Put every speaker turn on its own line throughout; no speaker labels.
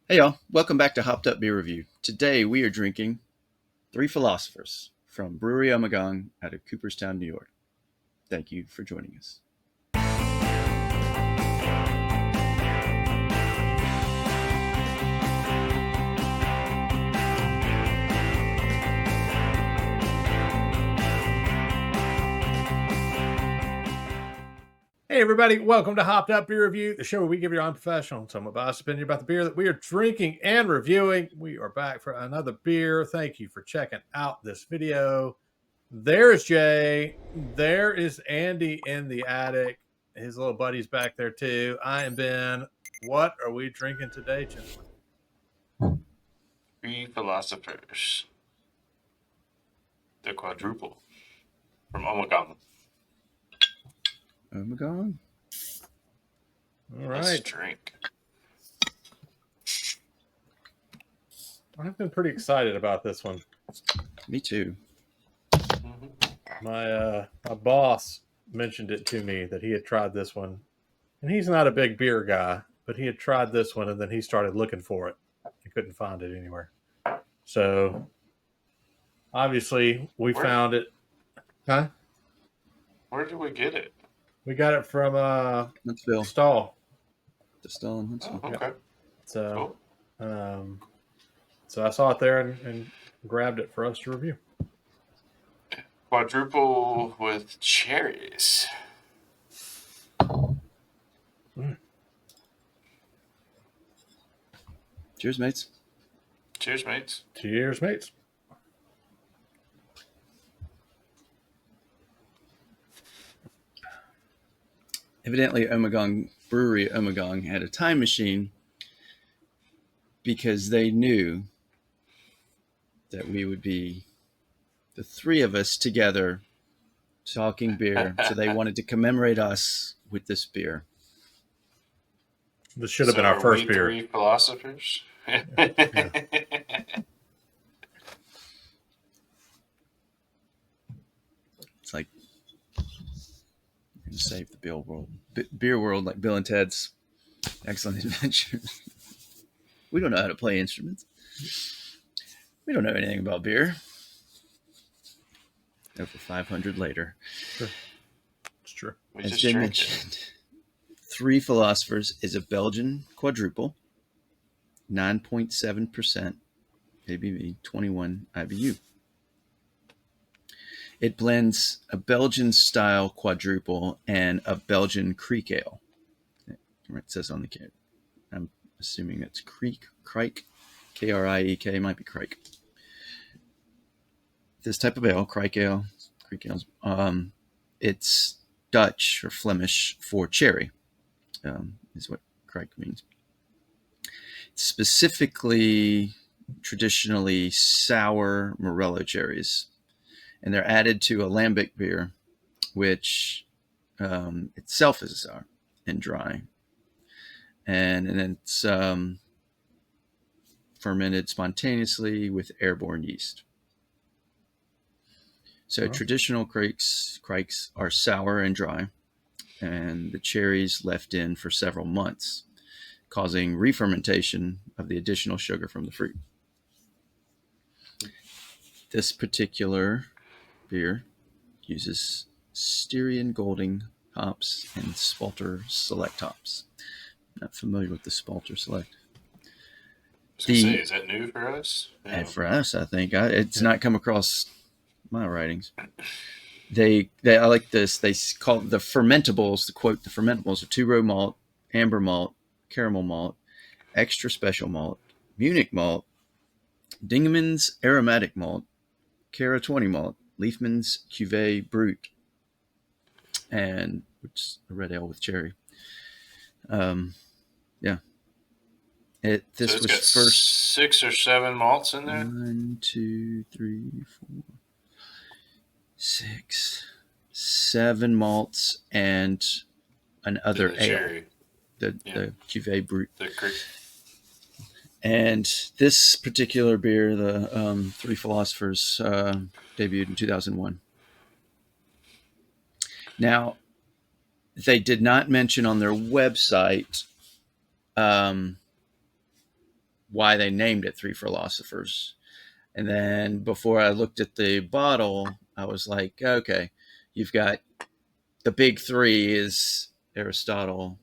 Hey y'all, welcome back to Hopped Up Beer Review. Today we are drinking Three Philosophers from Brewery Ommegang out of Cooperstown, New York. Thank you for joining us.
Hey everybody, welcome to Hopped Up Beer Review, the show where we give you our unprofessional and somewhat biased opinion about the beer that we are drinking and reviewing. We are back for another beer. Thank you for checking out this video. There's Jay. There is Andy in the attic. His little buddy's back there too. I am Ben. What are we drinking today, gentlemen?
Three Philosophers, the Quadruple from Ommegang.
Ommegang?
All
Let's
right.
drink.
I've been pretty excited about this one.
Me too.
My boss mentioned it to me that he had tried this one, and he's not a big beer guy, but he had tried this one, and then he started looking for it. He couldn't find it anywhere. So obviously we found it. Huh?
Where did we get it?
We got it from
Huntsville.
Stall.
The Stall in Huntsville.
Oh, okay.
So, so I saw it there and grabbed it for us to review.
Quadruple with cherries.
Cheers, mates.
Cheers, mates.
Cheers, mates.
Evidently, Brewery Ommegang had a time machine because they knew that we would be the three of us together talking beer. So they wanted to commemorate us with this beer.
This should have been our first beer.
Three Philosophers.
Yeah.
It's like save the beer world like Bill and Ted's Excellent Adventure. We don't know how to play instruments. We don't know anything about beer. Over 500 later.
Sure. It's true.
As Jay mentioned, Three Philosophers is a Belgian quadruple, 9.7% ABV, 21 IBU. It blends a Belgian-style quadruple and a Belgian Kriek ale. It says on the can. I'm assuming it's Kriek, Kriek, might be Kriek. This type of ale, Kriek ales, it's Dutch or Flemish for cherry, is what Kriek means. It's specifically, traditionally sour Morello cherries. And they're added to a lambic beer, which itself is sour and dry. And it's fermented spontaneously with airborne yeast. So traditional Krieks are sour and dry, and the cherries left in for several months, causing re-fermentation of the additional sugar from the fruit. This particular beer uses Styrian Golding hops and Spalter Select hops. Not familiar with the Spalter Select.
Is that new for us?
Yeah. And for us, I think it's not come across my writings. I like this. They call the fermentables. To quote, the fermentables are 2-row malt, amber malt, caramel malt, extra special malt, Munich malt, Dingemann's aromatic malt, Cara 20 malt, Leafman's Cuvée Brut, and which is a red ale with cherry. Yeah. This was first
6 or 7 malts in there.
1, 2, 3, 4, 6, 7 malts and another ale. Cherry. The Cuvée Brut. And this particular beer, the Three Philosophers, debuted in 2001. Now, they did not mention on their website why they named it Three Philosophers. And then before I looked at the bottle, I was like, okay, you've got the big three is Aristotle.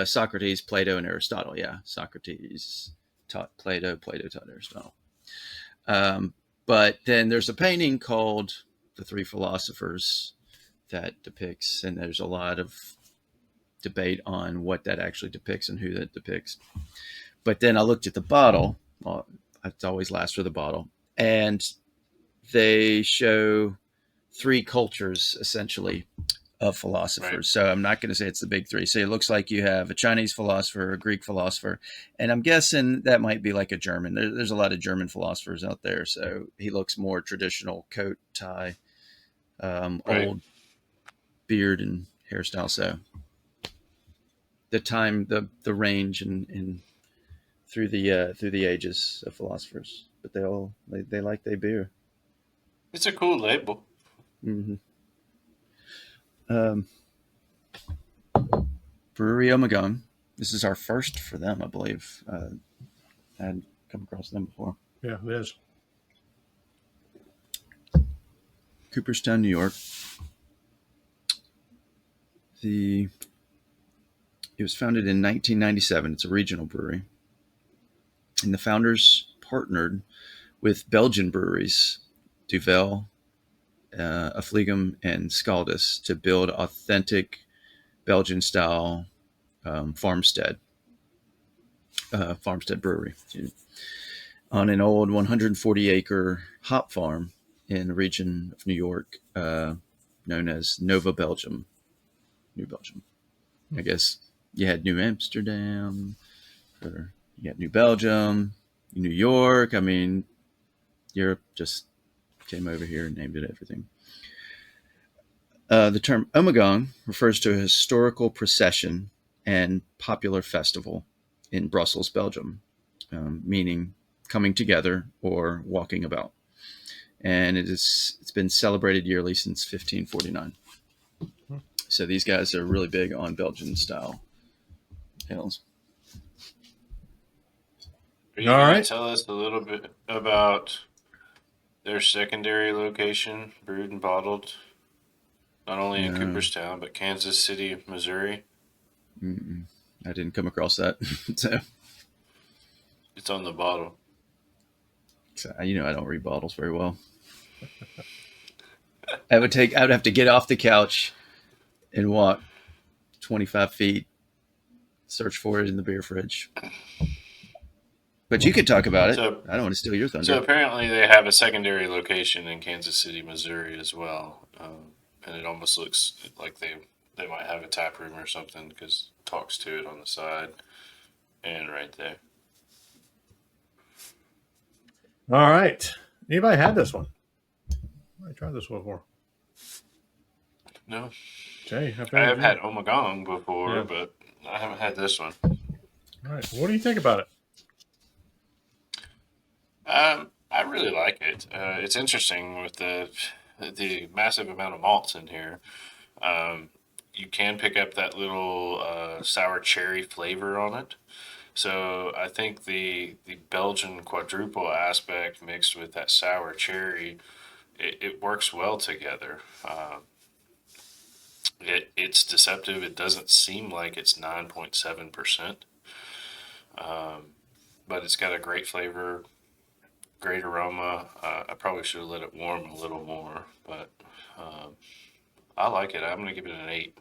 Socrates, Plato, and Aristotle. Yeah, Socrates taught Plato, Plato taught Aristotle. But then there's a painting called The Three Philosophers that depicts, and there's a lot of debate on what that actually depicts and who that depicts. But then I looked at the bottle. Well, it's always last for the bottle. And they show three cultures, essentially, of philosophers. Right. So I'm not going to say it's the big three. So it looks like you have a Chinese philosopher, a Greek philosopher, and I'm guessing that might be like a German. There's a lot of German philosophers out there. So he looks more traditional, coat, tie, right. Old beard and hairstyle. So the time, the range and through the ages of philosophers, but they like their beer.
It's a cool label.
Mm-hmm. Brewery Ommegang. This is our first for them, I believe. I hadn't come across them before.
Yeah, it is.
Cooperstown, New York. It was founded in 1997. It's a regional brewery. And the founders partnered with Belgian breweries, Duvel, Affligem, and Scaldus, to build authentic Belgian-style farmstead brewery on an old 140-acre hop farm in the region of New York, known as Nova Belgium, New Belgium. I guess you had New Amsterdam, or you had New Belgium, New York. I mean, Europe just came over here and named it everything. The term Ommegang refers to a historical procession and popular festival in Brussels, Belgium, meaning coming together or walking about. And it's been celebrated yearly since 1549. So these guys are really big on Belgian style ales.
Are you going to tell us a little bit about their secondary location, brewed and bottled, not only in Cooperstown, but Kansas City, Missouri?
I didn't come across that. So
it's on the bottle.
So, I don't read bottles very well. I would have to get off the couch and walk 25 feet, search for it in the beer fridge. But you could talk about it. I don't want to steal your thunder.
So apparently they have a secondary location in Kansas City, Missouri as well. And it almost looks like they might have a tap room or something, because it talks to it on the side and right there.
All right. Anybody had this one? I tried this one before.
No.
Jay,
I have had Ommegang before, but I haven't had this one.
All right. What do you think about it?
I really like it. It's interesting with the massive amount of malts in here. You can pick up that little sour cherry flavor on it. So I think the Belgian quadruple aspect mixed with that sour cherry, it works well together. It's deceptive. It doesn't seem like it's 9.7%, but it's got a great flavor, great aroma. I probably should have let it warm a little more, but I like it. I'm going to give it an 8.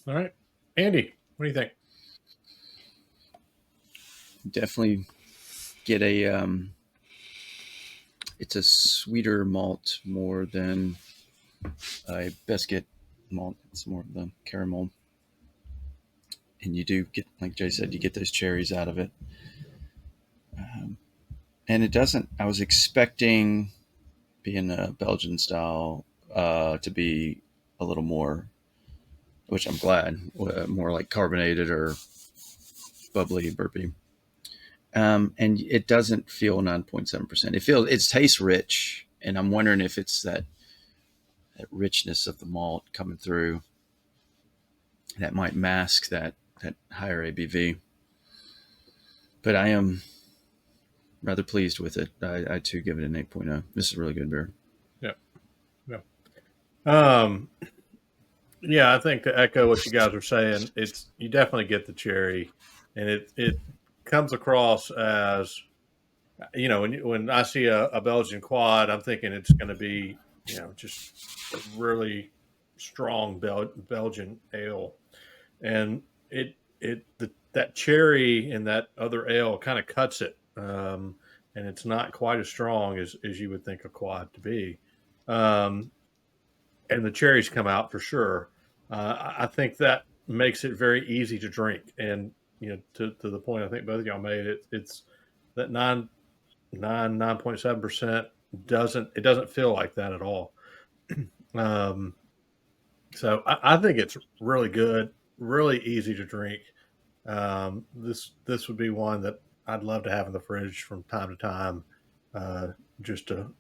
All right. Andy, what do you think?
Definitely get it's a sweeter malt more than a biscuit malt. It's more of the caramel. And you do get, like Jay said, you get those cherries out of it. And it doesn't, I was expecting, being a Belgian style, to be a little more, which I'm glad, more like carbonated or bubbly, burpy. And it doesn't feel 9.7%. It tastes rich, and I'm wondering if it's that richness of the malt coming through that might mask that higher ABV. but I am rather pleased with it. I too give it an 8.0. This is a really good beer.
Yeah. Yeah. Um, yeah, I think to echo what you guys are saying, you definitely get the cherry, and it comes across as, when I see a Belgian quad, I'm thinking it's going to be, just a really strong Belgian ale, and that cherry in that other ale kind of cuts it, and it's not quite as strong as you would think a quad to be, and the cherries come out for sure. I think that makes it very easy to drink, and to the point I think both of y'all made, it's that 9.7% doesn't feel like that at all. um, so I think it's really good, really easy to drink. This would be one that I'd love to have in the fridge from time to time, uh, just to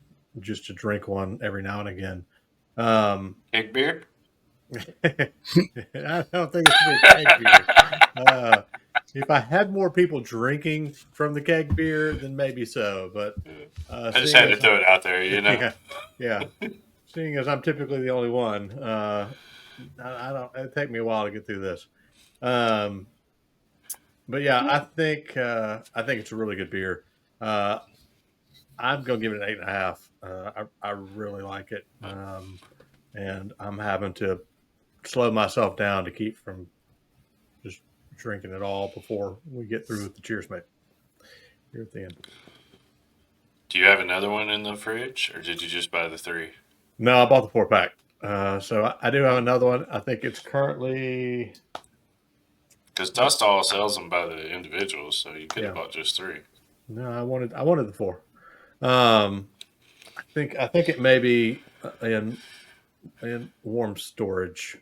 drink one every now and again.
Keg beer?
I don't think it's a keg beer. If I had more people drinking from the keg beer, then maybe so. But
I just had to throw it out there,
yeah. Seeing as I'm typically the only one, I don't. It'd take me a while to get through this. Um, but yeah, I think it's a really good beer. Uh, I'm gonna give it an 8.5. I really like it, and I'm having to slow myself down to keep from just drinking it all before we get through with the cheers, mate. Here at the end.
Do you have another one in the fridge, or did you just buy the 3?
No, I bought the 4-pack. So I do have another one. I think it's currently,
Because Dust All sells them by the individuals, so you could have bought just 3.
no, I wanted the 4. I think it may be in warm storage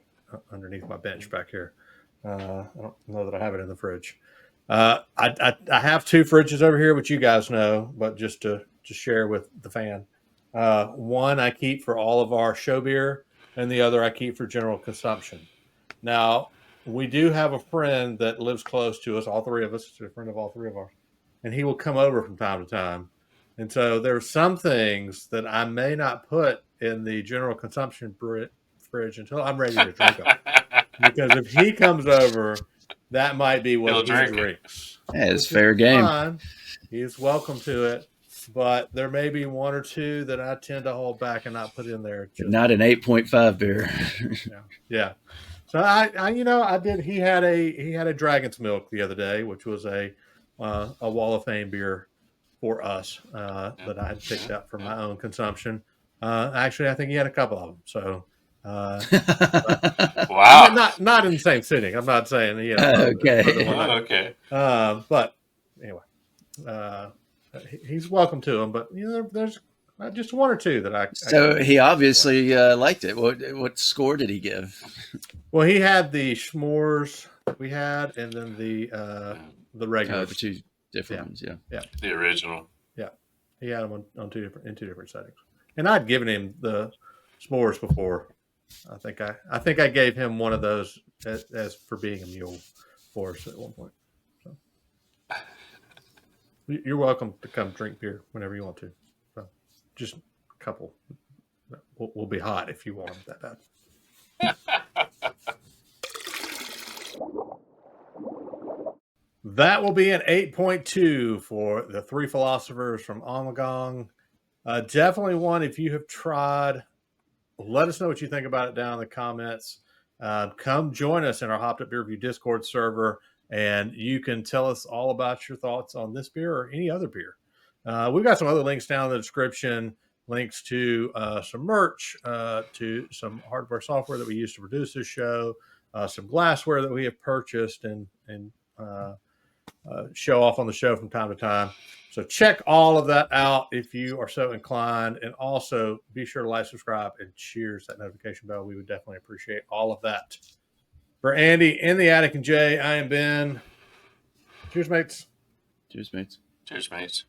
underneath my bench back here. I don't know that I have it in the fridge. I have 2 fridges over here, which you guys know, but just to share with the fan. One I keep for all of our show beer, and the other I keep for general consumption. Now, we do have a friend that lives close to us, all 3 of us, a friend of all 3 of ours, and he will come over from time to time. And so there are some things that I may not put in the general consumption fridge until I'm ready to drink them. Because if he comes over, that might be what he drinks.
Yeah, it's fair game.
Fine. He is welcome to it, but there may be 1 or 2 that I tend to hold back and not put in there.
Not an 8.5 beer.
Yeah. So I did. He had a Dragon's Milk the other day, which was a Wall of Fame beer for us that I had picked up for my own consumption. Actually, I think he had a couple of them. So,
wow,
not in the same sitting. I'm not saying
okay.
But anyway, he's welcome to them. But there's just 1 or 2 that I.
So he obviously liked it. What score did he give?
Well, he had the s'mores that we had, and then the regular.
The 2 different ones,
yeah.
The original.
Yeah, he had them on 2 different settings, and I'd given him the s'mores before. I think I gave him one of those as for being a mule for us at one point. So you're welcome to come drink beer whenever you want to. So just a couple. We'll be hot if you want them that bad. That will be an 8.2 for the 3 Philosophers from Ommegang. Definitely one, if you have tried, let us know what you think about it down in the comments. Come join us in our Hopped Up Beer Review Discord server, and you can tell us all about your thoughts on this beer or any other beer. We've got some other links down in the description, links to some merch, to some hardware software that we use to produce this show, some glassware that we have purchased and show off on the show from time to time. So check all of that out if you are so inclined. And also be sure to like, subscribe, and cheers that notification bell. We would definitely appreciate all of that. For Andy in the attic and Jay, I am Ben. Cheers, mates.
Cheers, mates.
Cheers, mates.